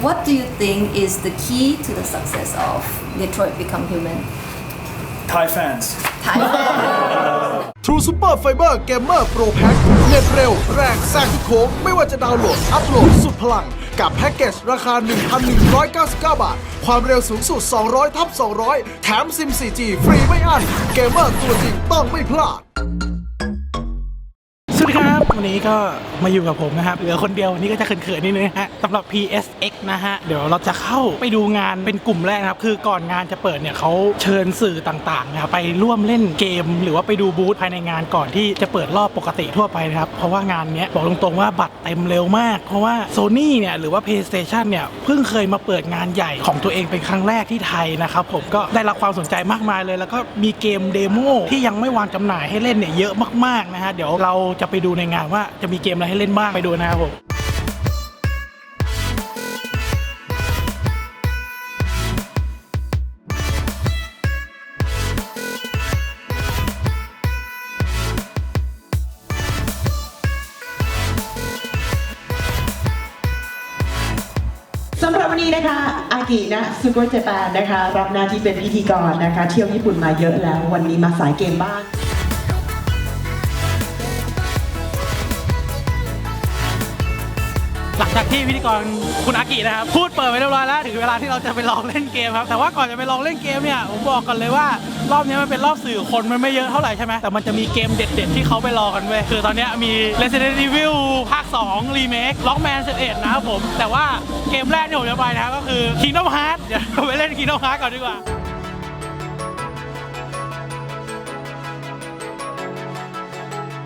What do you think is the key to the success of Detroit Become Human? Thai fans. Thai fans. True Super Fiber Gamer Pro Pack เน็ตเร็วแรงแซงทุกโค้งไม่ว่าจะดาวน์โหลดอัพโหลดสุดพลังกับแพ็กเกจราคา 1,199 บาทความเร็วสูงสุด 200/200 แถมซิม 4G ฟรีไม่อั้นเกมเมอร์ตัวจริงต้องไม่พลาดสวัสดีครับวันนี้ก็มาอยู่กับผมนะครับเหลือคนเดียววันนี้ก็จะเขินๆนิดนึงนะฮะสำหรับ PSX นะฮะเดี๋ยวเราจะเข้าไปดูงานเป็นกลุ่มแรกนะครับคือก่อนงานจะเปิดเนี่ยเขาเชิญสื่อต่างๆนะครับไปร่วมเล่นเกมหรือว่าไปดูบูธภายในงานก่อนที่จะเปิดรอบปกติทั่วไปนะครับเพราะว่างานนี้บอกตรงๆว่าบัตรเต็มเร็วมากเพราะว่า Sony เนี่ยหรือว่า PlayStation เนี่ยเพิ่งเคยมาเปิดงานใหญ่ของตัวเองเป็นครั้งแรกที่ไทยนะครับผมก็ได้รับความสนใจมากมายเลยแล้วก็มีเกมเดโมที่ยังไม่วางจำหน่ายให้เล่นเนี่ยเยอะมากๆนะฮะเดี๋ยวเราจะไปดูในงานว่าจะมีเกมอะไรให้เล่นบ้างไปดูนะครับผมสำหรับวันนี้นะคะอากินะซูโกะเจแปนนะคะรับหน้าที่เป็นพิธีกรนะคะเที่ยวญี่ปุ่นมาเยอะแล้ววันนี้มาสายเกมบ้างหลังจากที่พิธีกรคุณอากินะครับพูดเปิดไปเรียบร้อยแล้วถึงเวลาที่เราจะไปลองเล่นเกมครับแต่ว่าก่อนจะไปลองเล่นเกมเนี่ยผมบอกก่อนเลยว่ารอบนี้มันเป็นรอบสื่อคนมันไม่เยอะเท่าไหร่ใช่ไหมแต่มันจะมีเกมเด็ดๆที่เขาไปรอกันเว้ยคือตอนนี้มี Resident Evil ภาค 2 Remake Lockman 11นะครับผมแต่ว่าเกมแรกที่ผมจะไปนะก็คือ Kingdom Hearts เดี๋ยวเราไปเล่น Kingdom Hearts ก่อนดีกว่า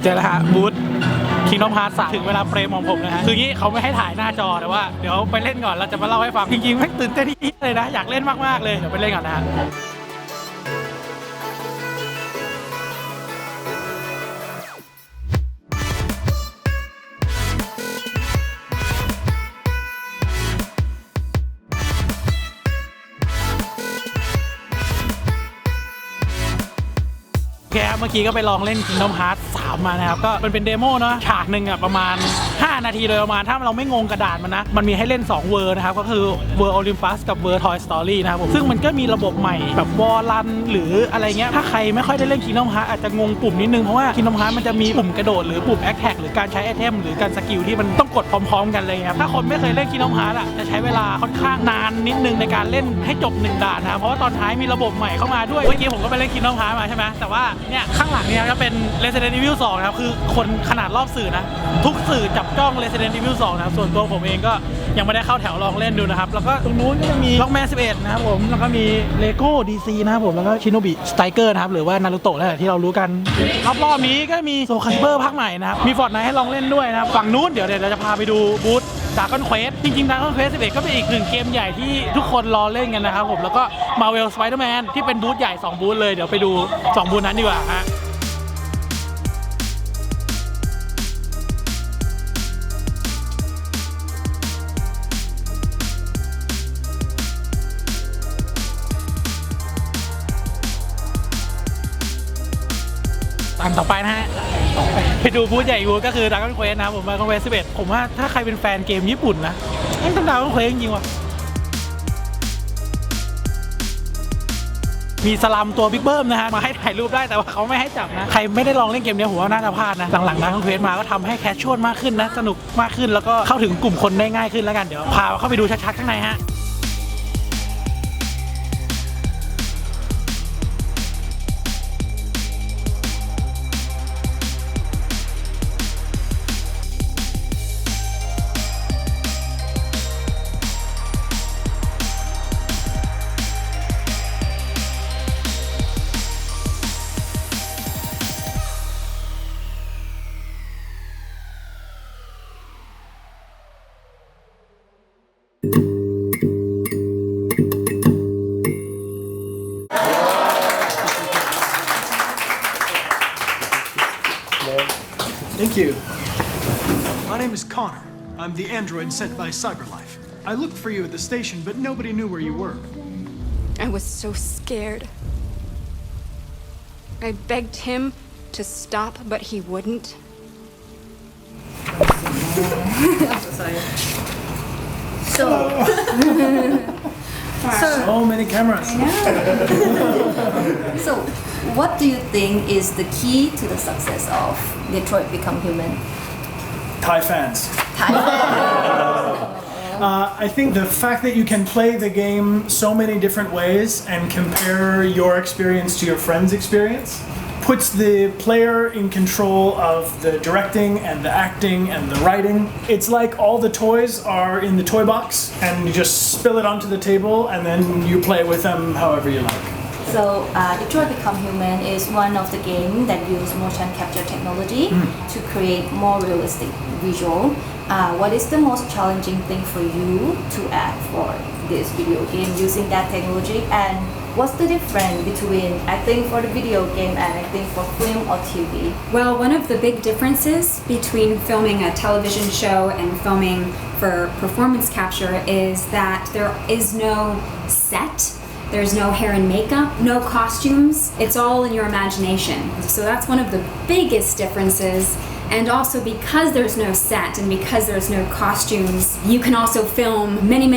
เจอแล้วฮะบูธKingdom Hearts 3ถึงเวลาเฟรมของผมนะฮะคืองี้เขาไม่ให้ถ่ายหน้าจอแต่ว่าเดี๋ยวไปเล่นก่อนเราจะมาเล่าให้ฟังจริงๆไม่ตื่นเต้นเลยนะอยากเล่นมากๆเลยเดี๋ยวไปเล่นก่อนนะฮะโอเคครับเมื่อกี้ก็ไปลองเล่น Kingdom Hearts 3 มานะครับก็เป็นเดโมเนาะฉากหนึ่งอ่ะประมาณ5 นาทีโดยประมาณถ้าเราไม่งงกระดาษมันนะมันมีให้เล่น2เวอร์นะครับก็คือเวอร์ Olympus กับเวอร์ Toy Story นะครับผมซึ่งมันก็มีระบบใหม่แบบวอลลันหรืออะไรเงี้ยถ้าใครไม่ค่อยได้เล่น Kingdom Hearts อาจจะงงปุ่มนิดนึงเพราะว่า Kingdom Hearts มันจะมีปุ่มกระโดดหรือปุ่ม Attack หรือการใช้ไอเทมหรือการสกิลที่มันต้องกดพร้อมๆกันเลยครับถ้าคนไม่เคยเล่น Kingdom Hearts อ่ะจะใช้เวลาค่อนข้างนานนิดนึงในการเล่นให้จบ1ด่านนะเพราะว่าตอนท้ายมีระบบใหม่เข้ามาด้วยเมื่อกี้ผมก็ไปเล่น Kingdom Hearts มาใช่ไหมแต่ว่าเนี่ยข้างหลังเนี่ยก็เป็น Resident Evil 2 นะครับคือคนขนาดรอบสื่อนะทุกสื่อจับจ้อง Resident Evil 2 นะครับส่วนตัวผมเองก็ยังไม่ได้เข้าแถวลองเล่นดูนะครับแล้วก็ตรงนู้นก็จะมี Lockman 11 นะครับผมแล้วก็มี Lego DC นะครับผมแล้วก็ Shinobi Striker นะครับหรือว่านารูโตะนั่นแหละที่เรารู้กันรอบนี้ก็มี Soul Calibur ภาคใหม่นะครับมี Fortnite ให้ลองเล่นด้วยนะครับฝั่งนู้นเดี๋ยวเราจะพาไปดูบูธ Dragon Quest จริงๆ Dragon Quest 11 ก็เป็นอีกหนึ่งเกมใหญ่ที่ทุกคนรอเล่นกันนะครับผมแล้วก็ Marvel Spider-Man ที่เป็นบูธใหญ่2บูธเลยเดี๋ยวไปดู2บูธนั้นดีกว่าฮะตามต่อไปนะฮะไปดูบูธใหญ่บูธก็คือ Dragon Quest นะครับผม Dragon Quest 11 ผมว่าถ้าใครเป็นแฟนเกมญี่ปุ่นนะต้อง Dragon Quest จริงๆว่ะมีสลัมตัวบิ๊กเบิ้มนะฮะมาให้ถ่ายรูปได้แต่ว่าเขาไม่ให้จับนะใครไม่ได้ลองเล่นเกมนี้ผมว่าน่าจะพลาดนะหลังๆDragon Questมาก็ทำให้แคชชวลมากขึ้นนะสนุกมากขึ้นแล้วก็เข้าถึงกลุ่มคนได้ง่ายขึ้นแล้วกันเดี๋ยวพาเข้าไปดูชัดๆข้างในฮะThank you. My name is Connor. I'm the android sent by CyberLife. I looked for you at the station, but nobody knew where you were. I was so scared. I begged him to stop, but he wouldn't. I'm so sorry. So, So many cameras. so what do you think is the key to the success of Detroit Become Human? Thai fans. I think the fact that you can play the game so many different ways and compare your experience to your friend's experience puts the player in control of the directing and the acting and the writing. It's like all the toys are in the toy box and you just spill it onto the table and then you play with them however you like. So, Detroit Become Human is one of the games that use motion capture technology to create more realistic visual. What is the most challenging thing for you to add for this video game using that technology? And what's the difference between acting for the video game and acting for film or TV? Well, one of the big differences between filming a television show and filming for performance capture is that there is no set. There's no hair and makeup, no costumes. It's all in your imagination. So that's one of the biggest differences. And also because there's no set and because there's no costumes, you can also film many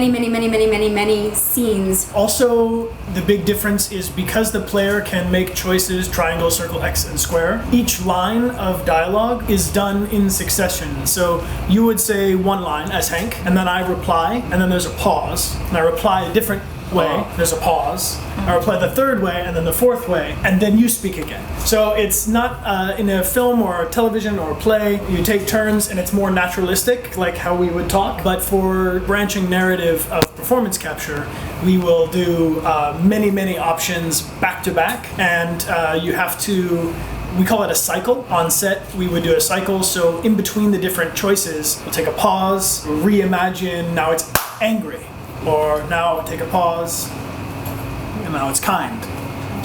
scenes. Also, the big difference is because the player can make choices triangle, circle, X, and square, each line of dialogue is done in succession. So you would say one line as Hank, and then I reply, and then there's a pause, and I reply a different way, there's a pause, I reply the third way, and then the fourth way, and then you speak again. So it's not in a film or television or play, you take turns and it's more naturalistic, like how we would talk. But for branching narrative of performance capture, we will do many options back to back, and you have to, we call it a cycle. On set, we would do a cycle, so in between the different choices, we'll take a pause, reimagine, now it's angry. Or now take a pause, and now it's kind.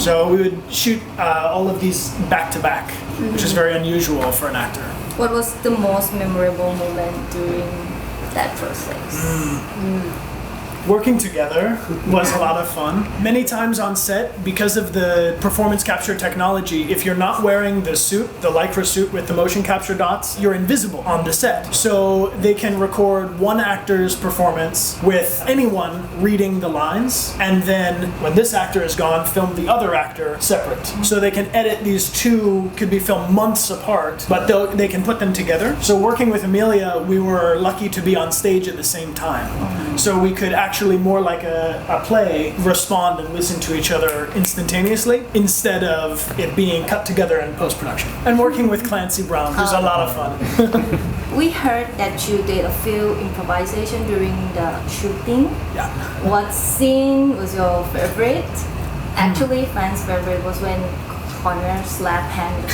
So we would shoot all of these back to back, which is very unusual for an actor. What was the most memorable moment during that process? Working together was a lot of fun. Many times on set, because of the performance capture technology, if you're not wearing the suit, the lycra suit with the motion capture dots, you're invisible on the set. So they can record one actor's performance with anyone reading the lines, and then when this actor is gone, film the other actor separate. So they can edit these two, could be filmed months apart, but they can put them together. So working with Amelia, we were lucky to be on stage at the same time. So we could actually more like a play, respond and listen to each other instantaneously instead of it being cut together in post-production. And working with Clancy Brown, who's a lot of fun. We heard that you did a few improvisation during the shooting. Yeah. What scene was your favorite? Actually, fans' favorite was when Connor slapped Hank.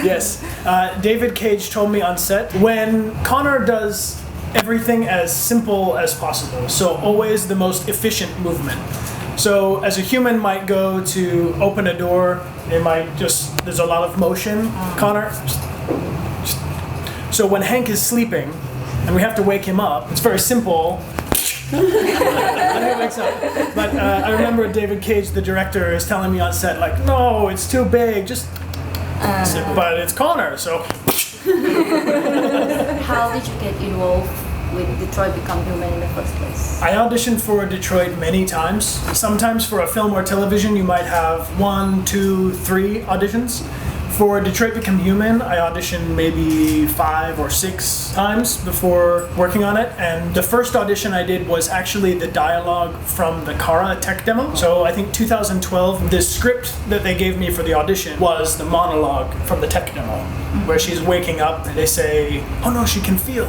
Yes. David Cage told me on set, when Connor does everything as simple as possible, so always the most efficient movement. So as a human might go to open a door, they might just, there's a lot of motion. Connor, so when Hank is sleeping and we have to wake him up, it's very simple. And he wakes up. But I remember David Cage, the director, is telling me on set, like, no, it's too big, just, but it's Connor, so. How did you get involved with Detroit Become Human in the first place? I auditioned for Detroit many times. Sometimes for a film or television, you might have 1, 2, 3 auditions. For Detroit Become Human, I auditioned maybe 5 or 6 times before working on it. And the first audition I did was actually the dialogue from the Kara tech demo. So I think 2012, the script that they gave me for the audition was the monologue from the tech demo, where she's waking up and they say, oh no, she can feel.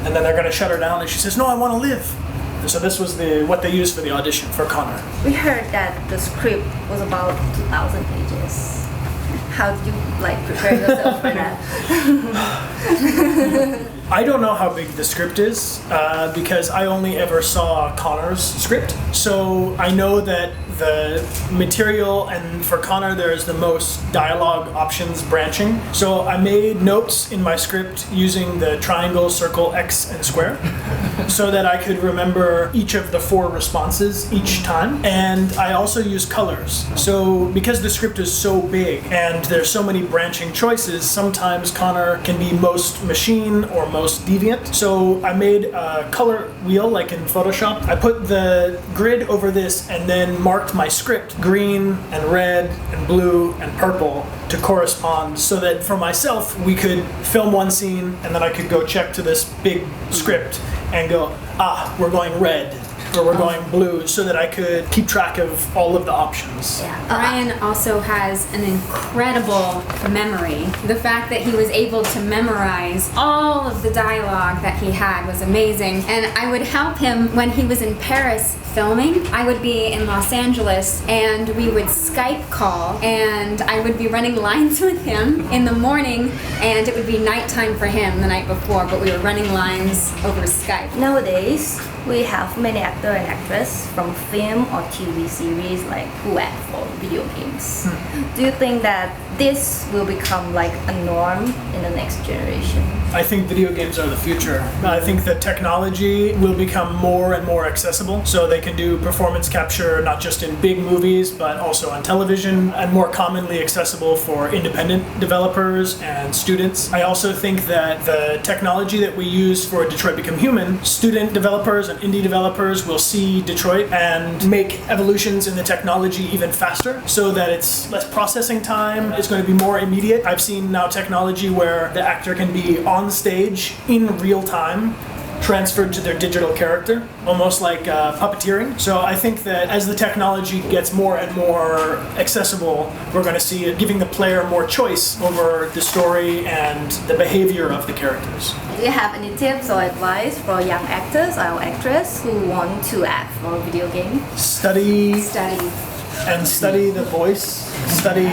And then they're going to shut her down and she says, no, I want to live. And so this was what they used for the audition for Connor. We heard that the script was about 2,000 pages. How did you prepare yourself for that? I don't know how big the script is because I only ever saw Connor's script. So I know that the material, and for Connor there's the most dialogue options branching. So I made notes in my script using the triangle, circle, X, and square so that I could remember each of the 4 responses each time. And I also use colors. So because the script is so big and there's so many branching choices, sometimes Connor can be most machine or most deviant. So I made a color wheel like in Photoshop. I put the grid over this and then marked my script green and red and blue and purple to correspond, so that for myself we could film one scene and then I could go check to this big script and go, we're going red or we're going blue, so that I could keep track of all of the options. Ryan also has an incredible memory. The fact that he was able to memorize all of the dialogue that he had was amazing. And I would help him when he was in Paris filming. I would be in Los Angeles and we would Skype call, and I would be running lines with him in the morning, and it would be nighttime for him the night before, but we were running lines over Skype. Nowadays, we have many actor and actress from film or TV series like who act for video games. Do you think that this will become like a norm in the next generation? I think video games are the future. I think that technology will become more and more accessible, so they can do performance capture not just in big movies but also on television, and more commonly accessible for independent developers and students. I also think that the technology that we use for Detroit Become Human, student developers and indie developers will see Detroit and make evolutions in the technology even faster, so that it's less processing time, it's going to be more immediate. I've seen now technology where the actor can be on stage in real time, transferred to their digital character, almost like puppeteering. So I think that as the technology gets more and more accessible, we're going to see it giving the player more choice over the story and the behavior of the characters. Do you have any tips or advice for young actors or actresses who want to act for a video game? Study the voice, study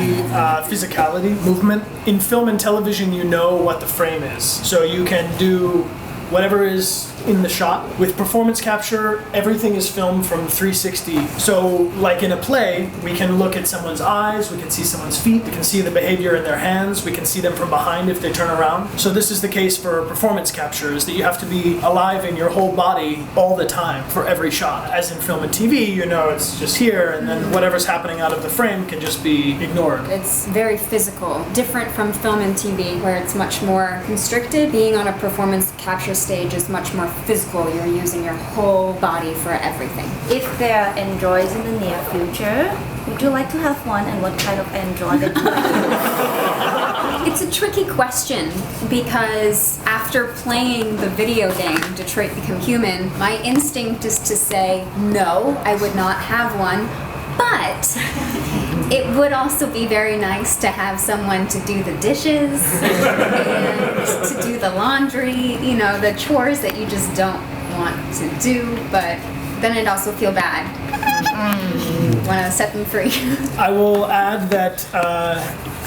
physicality, movement. In film and television, you know what the frame is, so you can do whatever is in the shot. With performance capture, everything is filmed from 360. So like in a play, we can look at someone's eyes, we can see someone's feet, we can see the behavior in their hands, we can see them from behind if they turn around. So this is the case for performance capture, is that you have to be alive in your whole body all the time for every shot. As in film and TV, you know it's just here, and then whatever's happening out of the frame can just be ignored. It's very physical, different from film and TV where it's much more constricted. Being on a performance capture stage is much more physical. You're using your whole body for everything. If there are androids in the near future, would you like to have one, and what kind of android would you like to have? It's a tricky question because after playing the video game Detroit Become Human, my instinct is to say no, I would not have one. But it would also be very nice to have someone to do the dishes and to do the laundry, you know, the chores that you just don't want to do, but then I'd also feel bad. Want to set them free. I will add that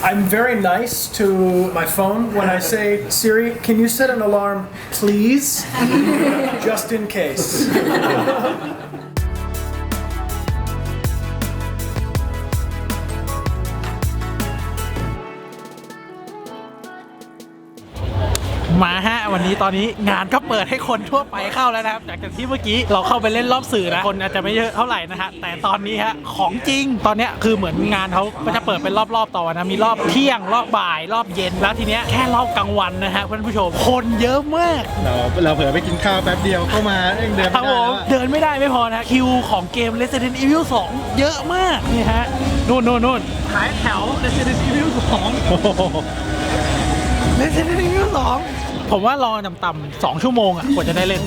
I'm very nice to my phone when I say, Siri, can you set an alarm, please? Just in case. มาฮะวันนี้ตอนนี้งานก็เปิดให้คนทั่วไปเข้าแล้วนะครับจากที่เมื่อกี้เราเข้าไปเล่นรอบสื่อนะคนอาจจะไม่เยอะเท่าไหร่นะฮะแต่ตอนนี้ฮะของจริงตอนนี้คือเหมือนงานเขาก็จะเปิดเป็นรอบๆต่อนะมีรอบเที่ยงรอบบ่ายรอบเย็นแล้วทีเนี้ยแค่รอบกลางวันนะฮะเพื่อนผู้ชมคนเยอะมากเราเผลอไปกินข้าวแป๊บเดียวเข้ามาเองเดินไม่ได้เดินไม่ได้ไม่พอนะคิวของเกม Resident Evil 2 เยอะมากนี่ฮะนู่นท้ายแถว Resident Evil 2 Resident Evil 2ผมว่ารอต่ำๆ2 ชั่วโมงอ่ะกว่าจะได้เล่น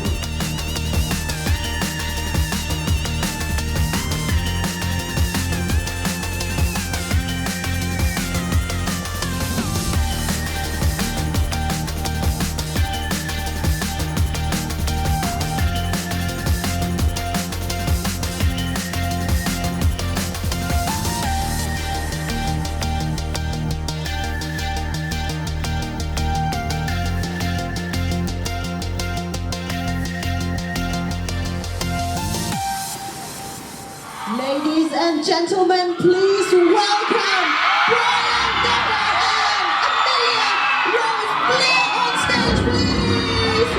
and gentlemen, please welcome Brian Dara and Amelia Rose Blair on stage, please.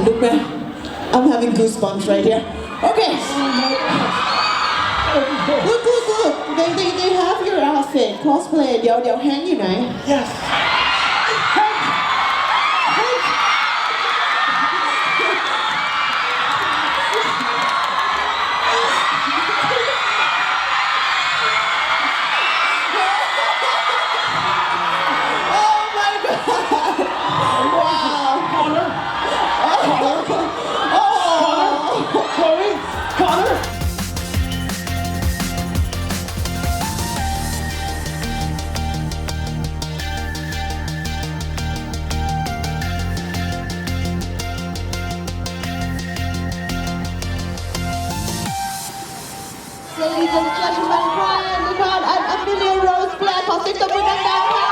Look, man, I'm having goosebumps right here. Okay. Look. They have your outfit, cosplay. เดี๋ยวแฮงอยู่ไหน Yes. Oh my god! Wow! Connor. Ladies and gentlemen, Brian Dara and Amelia Rose Blair ขอเสียงตบมือดังๆค่ะ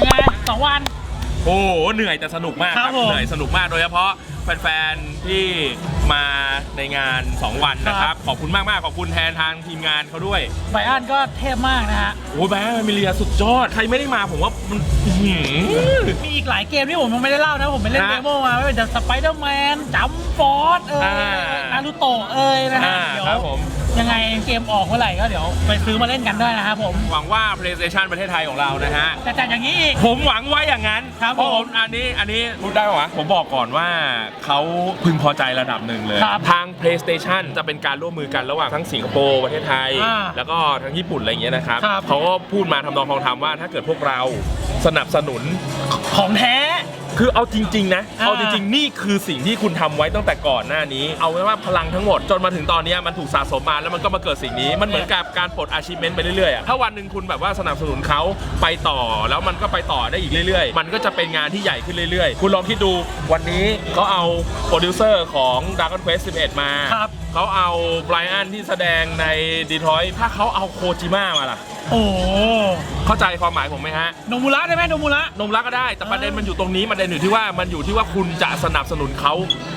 ยังไง2 วัน โอ้โหเหนื่อยแต่สนุกมากครับ ผม เหนื่อยสนุกมากโดยเฉพาะแฟนๆที่มาในงาน 2 วันนะครับ ขอบคุณมากๆขอบคุณแทนทางทีมงานเขาด้วย ไบอันก็เทพมากนะฮะ โอ้แบงค์มิเลียสุดยอดใครไม่ได้มาผมว่ามันมีอีกหลายเกมที่ผมยังไม่ได้เล่านะผมไปเล่นเดโมมาไม่ว่าจะสไปเดอร์แมนจัมป์ฟอร์ดนารูโตะนะฮะเดี๋ยวยังไงเกมออกเมื่อไหร่ก็เดี๋ยวไปซื้อมาเล่นกันด้วยนะครับผมหวังว่า PlayStation ประเทศไทยของเรานะฮะจะจัดอย่างนี้อีกผมหวังไว้อย่างนั้นครับผม อันนี้พูดได้ปะผมบอกก่อนว่าเขาพึงพอใจระดับหนึ่งเลยทาง PlayStation จะเป็นการร่วมมือกันระหว่างทั้งสิงคโปร์ประเทศไทยแล้วก็ทั้งญี่ปุ่นอะไรอย่างเงี้ยนะครับเขาก็พูดมาทำนองคลองธรรมว่าถ้าเกิดพวกเราสนับสนุนของแท้คือเอาจริงๆนะเอาจริงๆนี่คือสิ่งที่คุณทำไว้ตั้งแต่ก่อนหน้านี้เอาไว้ว่าพลังทั้งหมดจนมาถึงตอนนี้มันถูกสะสมมาแล้วมันก็มาเกิดสิ่งนี้มันเหมือนกับการปลด achievement ไปเรื่อยๆถ้าวันหนึ่งคุณแบบว่าสนับสนุนเขาไปต่อแล้วมันก็ไปต่อได้อีกเรื่อยๆมันก็จะเป็นงานที่ใหญ่ขึ้นเรื่อยๆคุณลองคิดดูวันนี้เขาเอาโปรดิวเซอร์ของ Dragon Quest 11 มาเขาเอาไบรอันที่แสดงในดีทรอยต์ถ้าเขาเอาโคจิมะมาล่ะโอ้เข้าใจความหมายผมไหมฮะโนมุระได้ไหมโนมุระก็ได้แต่ประเด็นมันอยู่ตรงนี้ประเด็นอยู่ที่ว่าคุณจะสนับสนุนเขา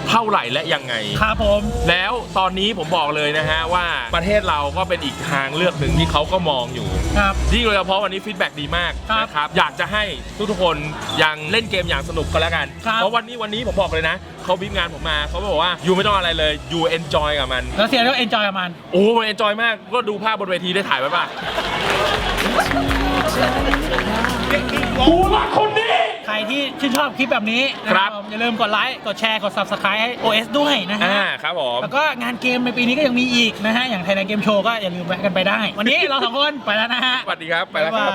เท่าไหร่และยังไงครับผมแล้วตอนนี้ผมบอกเลยนะฮะว่าประเทศเราก็เป็นอีกทางเลือกหนึ่งที่เขาก็มองอยู่ครับที่โดยเฉพาะวันนี้ฟีดแบ็กดีมากนะครับอยากจะให้ทุกคนยังเล่นเกมอย่างสนุกก็แล้วกันเพราะวันนี้ผมบอกเลยนะเขาบีบงานผมมาเขาบอกว่ายูไม่ต้องอะไรเลยยูเอนจอยกับมันแล้วเสียแล้วเอนจอยกับมันโอ้มันเอนจอยมากก็ดูภาพบนเวทีได้ถ่ายไว้ป่ะกูรักคนนี้ใครที่ชื่นชอบคลิปแบบนี้นะครับอย่าลืมกดไลค์กดแชร์กด Subscribe ให้ OS ด้วยนะฮะครับผมแล้วก็งานเกมในปีนี้ก็ยังมีอีกนะฮะอย่างไทยในเกมโชว์ก็อย่าลืมแวะกันไปได้วันนี้เรา2 คนไปแล้วนะฮะสวัสดีครับไปแล้วครับ